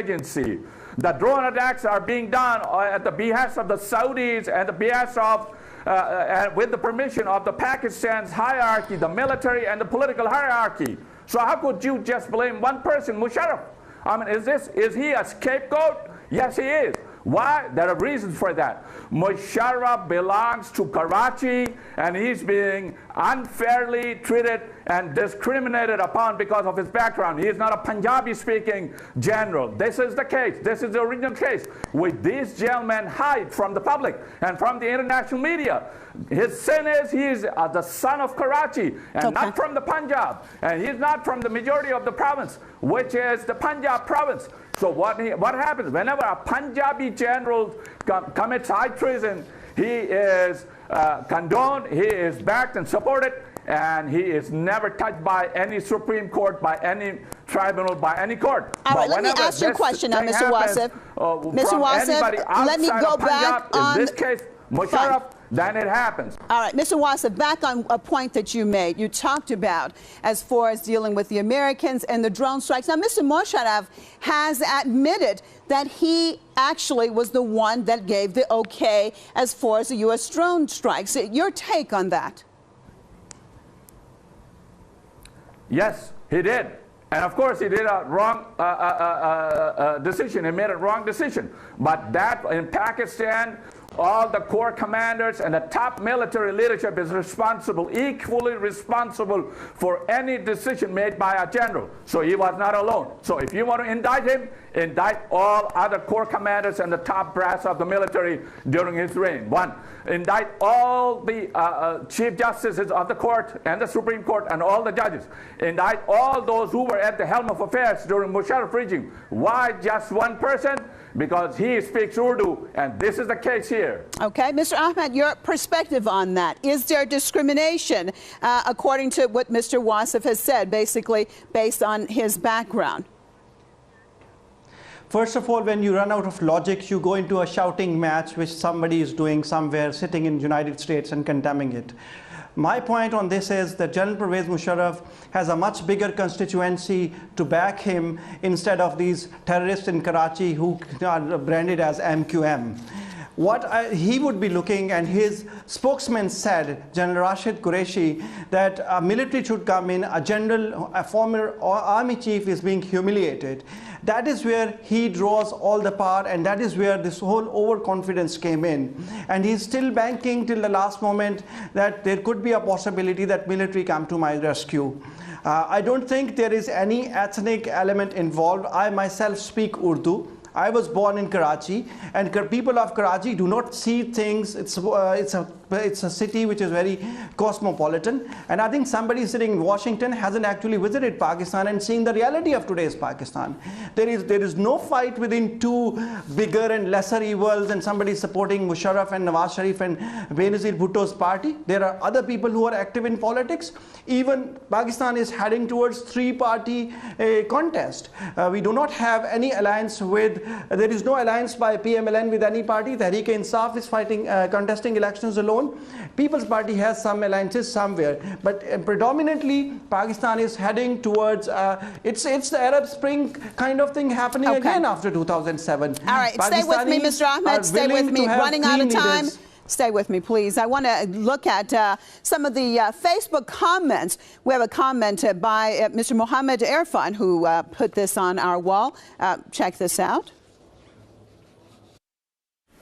agency. The drone attacks are being done at the behest of the Saudis and the behest of with the permission of the Pakistan's hierarchy, the military and the political hierarchy. So how could you just blame one person, Musharraf? I mean, is he a scapegoat? Yes, he is. Why? There are reasons for that. Musharraf belongs to Karachi, and he's being unfairly treated and discriminated upon because of his background. He is not a Punjabi-speaking general. This is the case. This is the original case. With these gentlemen hide from the public and from the international media. His sin is he is the son of Karachi and not from the Punjab. And he's not from the majority of the province, which is the Punjab province. So what happens? Whenever a Punjabi general commits high treason, he is condoned, he is backed and supported, and he is never touched by any Supreme Court, by any tribunal, by any court. All right, let me ask you a question now, Mr. Wasif. Mr. Wasif, let me go back on... In this case, Musharraf, then it happens. All right, Mr. Wasif, back on a point that you made. You talked about as far as dealing with the Americans and the drone strikes. Now, Mr. Musharraf has admitted that he actually was the one that gave the okay as far as the U.S. drone strikes. Your take on that? Yes, he did. And of course, he did a wrong decision. He made a wrong decision. But that in Pakistan, all the corps commanders and the top military leadership is responsible, equally responsible for any decision made by a general. So he was not alone. So if you want to indict him, indict all other corps commanders and the top brass of the military during his reign. One, indict all the chief justices of the court and the Supreme Court and all the judges. Indict all those who were at the helm of affairs during Musharraf regime. Why just one person? Because he speaks Urdu, and this is the case here. Okay, Mr. Ahmed, your perspective on that. Is there discrimination, according to what Mr. Wasif has said, basically based on his background? First of all, when you run out of logic, you go into a shouting match which somebody is doing somewhere, sitting in the United States and condemning it. My point on this is that General Pervez Musharraf has a much bigger constituency to back him instead of these terrorists in Karachi who are branded as MQM. What he would be looking, and his spokesman said, General Rashid Qureshi, that a military should come in, a former army chief is being humiliated. That is where he draws all the power, and that is where this whole overconfidence came in. And he's still banking till the last moment that there could be a possibility that military come to my rescue. I don't think there is any ethnic element involved. I myself speak Urdu. I was born in Karachi, and people of Karachi do not see things. It's a city which is very cosmopolitan, and I think somebody sitting in Washington hasn't actually visited Pakistan and seen the reality of today's Pakistan. There is no fight within two bigger and lesser evils and somebody supporting Musharraf and Nawaz Sharif and Benazir Bhutto's party. There are other people who are active in politics. Even Pakistan is heading towards three-party contest. We do not have any alliance with, there is no alliance by PMLN with any party. Tehreek-e-Insaf is fighting, contesting elections alone. People's Party has some alliances somewhere, but predominantly Pakistan is heading towards, it's the Arab Spring kind of thing happening again after 2007. All right, stay with me, Mr. Ahmed, stay with me. Running out of time. Stay with me, please. I want to look at some of the Facebook comments. We have a comment by Mr. Mohammed Irfan, who put this on our wall. Check this out.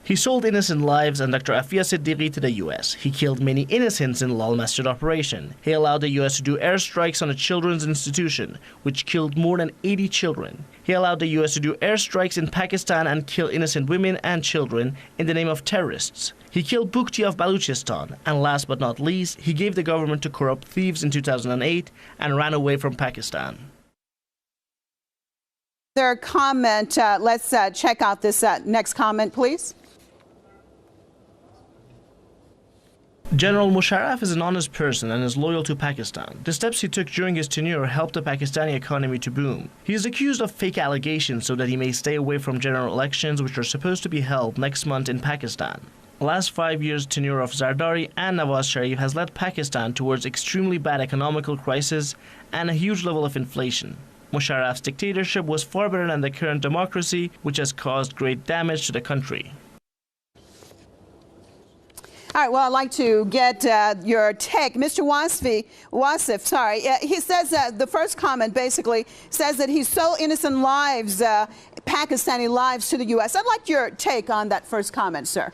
He sold innocent lives and Dr. Afia Siddiqui to the U.S. He killed many innocents in Lal Masjid operation. He allowed the U.S. to do airstrikes on a children's institution, which killed more than 80 children. He allowed the U.S. to do airstrikes in Pakistan and kill innocent women and children in the name of terrorists. He killed Bukti of Balochistan, and last but not least, he gave the government to corrupt thieves in 2008 and ran away from Pakistan. Their comment, let's check out this next comment, please. General Musharraf is an honest person and is loyal to Pakistan. The steps he took during his tenure helped the Pakistani economy to boom. He is accused of fake allegations so that he may stay away from general elections which are supposed to be held next month in Pakistan. The last 5 years' tenure of Zardari and Nawaz Sharif has led Pakistan towards extremely bad economical crisis and a huge level of inflation. Musharraf's dictatorship was far better than the current democracy, which has caused great damage to the country. All right, well, I'd like to get your take. Mr. Wasif, sorry. He says the first comment basically says that he sold innocent lives, Pakistani lives, to the U.S. I'd like your take on that first comment, sir.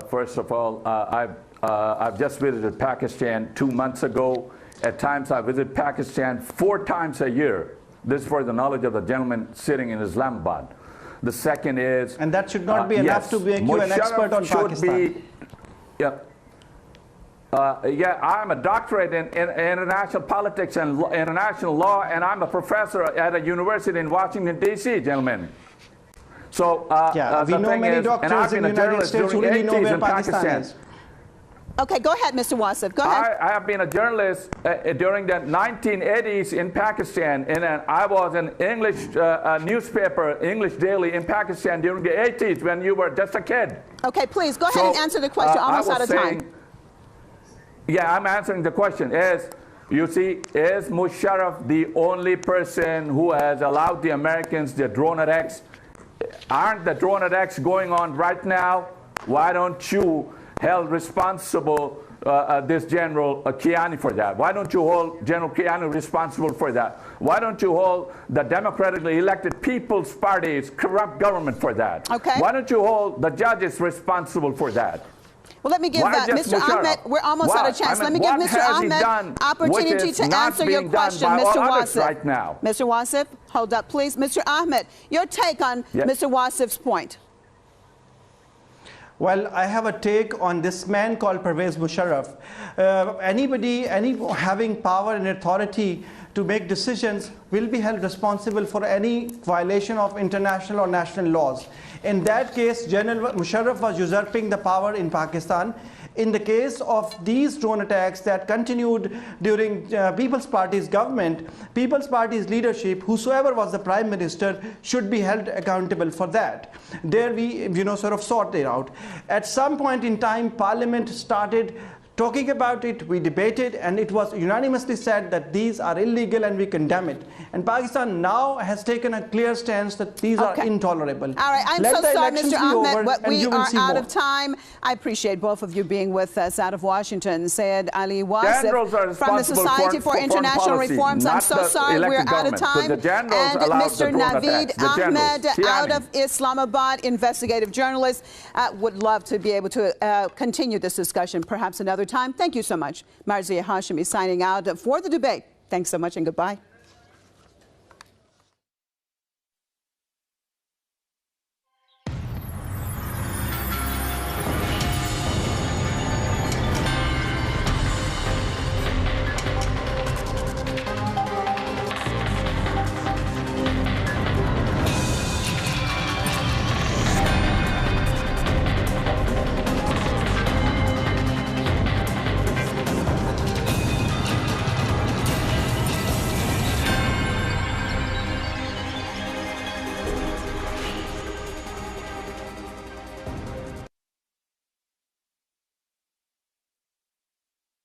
First of all, I've just visited Pakistan 2 months ago. At times I visit Pakistan 4 times a year. This is for the knowledge of the gentleman sitting in Islamabad. The second is... And that should not be enough to make you an expert on Pakistan. I'm a doctorate in international politics and international law, and I'm a professor at a university in Washington, D.C., gentlemen. So, we know many doctors in the United States who really know where Pakistan is. Okay, go ahead, Mr. Wasif. Go ahead. I have been a journalist during the 1980s in Pakistan, and I was an English newspaper, English Daily in Pakistan during the 80s when you were just a kid. Okay, please, go ahead and answer the question. Almost out of time. Yeah, I'm answering the question. You see, is Musharraf the only person who has allowed the Americans the drone attacks? Aren't the drone attacks going on right now? Why don't you held responsible this General Kiani for that? Why don't you hold General Kiani responsible for that? Why don't you hold the democratically elected People's Party's corrupt government for that? Okay. Why don't you hold the judges responsible for that? Well, let me give Mr. Ahmed, we're almost out of chance. Let me give Mr. Ahmed opportunity to answer your question, Mr. Wasif. Right now. Mr. Wasif, hold up, please. Mr. Ahmed, your take on Mr. Wasif's point. Well, I have a take on this man called Pervez Musharraf. Anybody having power and authority to make decisions will be held responsible for any violation of international or national laws. In that case, General Musharraf was usurping the power in Pakistan. In the case of these drone attacks that continued during People's Party's government, People's Party's leadership, whosoever was the Prime Minister, should be held accountable for that. There we, sort of sorted out. At some point in time, Parliament started talking about it, we debated, and it was unanimously said that these are illegal and we condemn it. And Pakistan now has taken a clear stance that these are intolerable. All right, I'm so sorry, Mr. Ahmed, but we are out of time. I appreciate both of you being with us out of Washington. Syed Ali Wasif from the Society for International Reforms. I'm so sorry, we're out of time. And Mr. Naveed Ahmed out of Islamabad, investigative journalist. Would love to be able to continue this discussion perhaps another time. Thank you so much. Marzia Hashimi signing out for the debate. Thanks so much and goodbye.